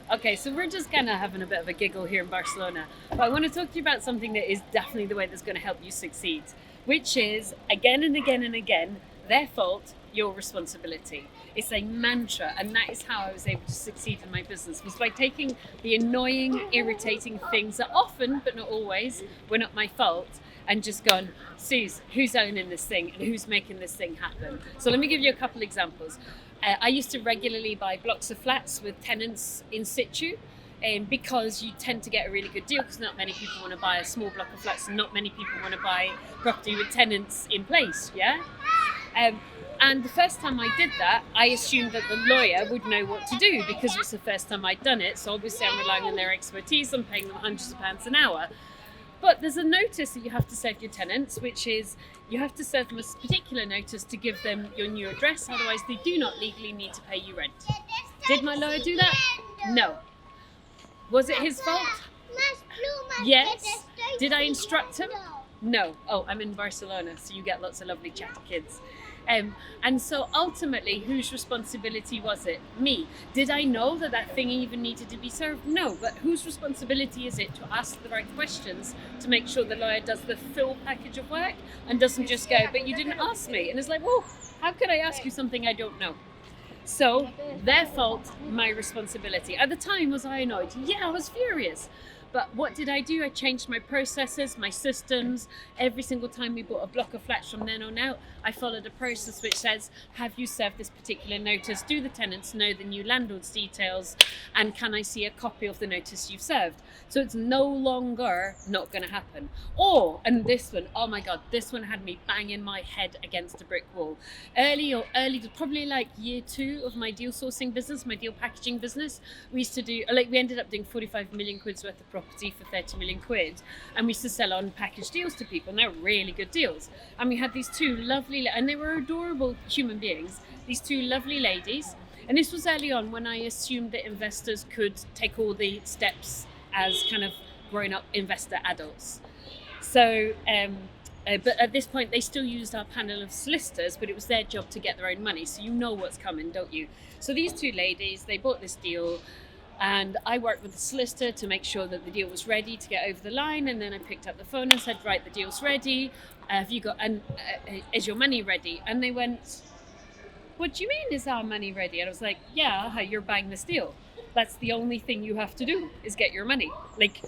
Okay, so we're just kind of having a bit of a giggle here in Barcelona. But I want to talk to you about something that is definitely the way that's going to help you succeed, which is again and again and again, their fault, your responsibility. It's a mantra, and that is how I was able to succeed in my business, was by taking the annoying, irritating things that often, but not always, were not my fault, and just gone, Suze, who's owning this thing and who's making this thing happen? So let me give you a couple examples. I used to regularly buy blocks of flats with tenants in situ, because you tend to get a really good deal, because not many people want to buy a small block of flats and not many people want to buy property with tenants in place, yeah? And the first time I did that, I assumed that the lawyer would know what to do because it was the first time I'd done it. So obviously I'm relying on their expertise. I'm paying them hundreds of pounds an hour. But there's a notice that you have to serve your tenants, which is you have to serve them a particular notice to give them your new address. Otherwise, they do not legally need to pay you rent. Did my lawyer do that? No. Was it his fault? Yes. Did I instruct him? No. Oh, I'm in Barcelona, so you get lots of lovely chatty kids. And so ultimately, whose responsibility was it? Me. Did I know that that thing even needed to be served? No. But whose responsibility is it to ask the right questions to make sure the lawyer does the full package of work and doesn't just go, but you didn't ask me? And it's like, well, how could I ask you something I don't know? So their fault, my responsibility. At the time, was I annoyed? Yeah, I was furious. But what did I do? I changed my processes, my systems. Every single time we bought a block of flats from then on out, I followed a process which says, have you served this particular notice? Do the tenants know the new landlord's details? And can I see a copy of the notice you've served? So it's no longer not going to happen. Or, and this one, oh my God, this one had me banging my head against a brick wall. Early, probably like year 2 of my deal sourcing business, my deal packaging business, we used to do, we ended up doing 45 million quid's worth of property for 30 million quid, and we used to sell on package deals to people, and they're really good deals. And we had these two lovely, and they were adorable human beings, these two lovely ladies. And this was early on when I assumed that investors could take all the steps as kind of grown up investor adults. So but at this point they still used our panel of solicitors, but it was their job to get their own money, so you know what's coming, don't you? So these two ladies, they bought this deal, and I worked with the solicitor to make sure that the deal was ready to get over the line. And then I picked up the phone and said, right, the deal's ready. Have you got, is your money ready? And they went, what do you mean is our money ready? And I was like, yeah, you're buying this deal. That's the only thing you have to do is get your money. Like,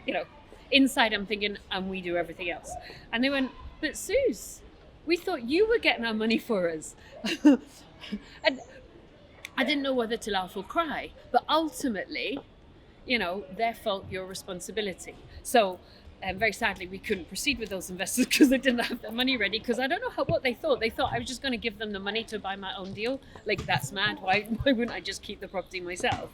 you know, inside I'm thinking, and we do everything else. And they went, but Suze, we thought you were getting our money for us. And I didn't know whether to laugh or cry, but ultimately, you know, their fault, your responsibility. So very sadly, we couldn't proceed with those investors because they didn't have their money ready, because I don't know what they thought. They thought I was just going to give them the money to buy my own deal. Like, that's mad. Why wouldn't I just keep the property myself?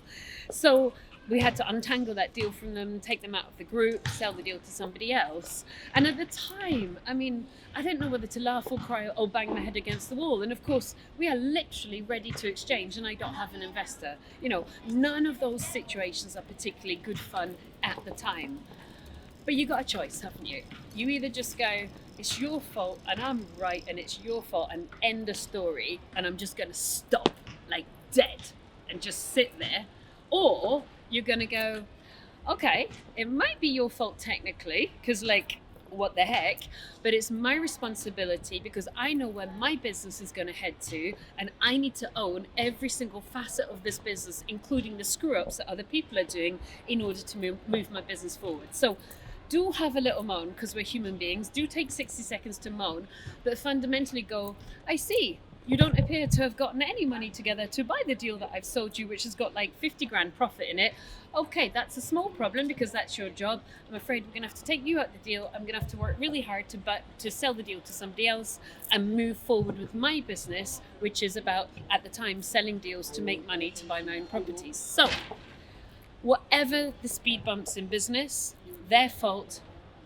So we had to untangle that deal from them, take them out of the group, sell the deal to somebody else. And at the time, I mean, I didn't know whether to laugh or cry or bang my head against the wall. And of course, we are literally ready to exchange and I don't have an investor. You know, none of those situations are particularly good fun at the time. But you got a choice, haven't you? You either just go, it's your fault and I'm right and it's your fault, and end of story, and I'm just going to stop like dead and just sit there. Or you're going to go, okay, it might be your fault technically, because like, what the heck, but it's my responsibility because I know where my business is going to head to, and I need to own every single facet of this business, including the screw-ups that other people are doing, in order to move my business forward. So do have a little moan, because we're human beings. Do take 60 seconds to moan, but fundamentally go, I see, you don't appear to have gotten any money together to buy the deal that I've sold you, which has got like 50 grand profit in it. Okay, that's a small problem because that's your job. I'm afraid we're going to have to take you out the deal. I'm going to have to work really hard to sell the deal to somebody else and move forward with my business, which is about, at the time, selling deals to make money to buy my own properties. So whatever the speed bumps in business, their fault,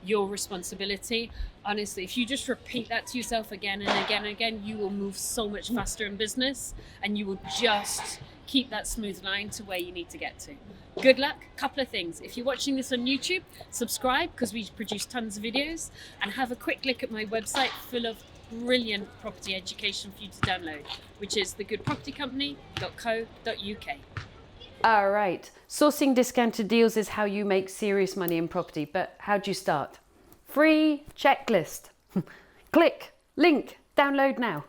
your responsibility. Honestly, if you just repeat that to yourself again and again and again, you will move so much faster in business, and you will just keep that smooth line to where you need to get to. Good luck. Couple of things. If you're watching this on YouTube, subscribe, because we produce tons of videos, and have a quick look at my website full of brilliant property education for you to download, which is thegoodpropertycompany.co.uk. All right. Sourcing discounted deals is how you make serious money in property, but how do you start? Free checklist. Click, link, download now.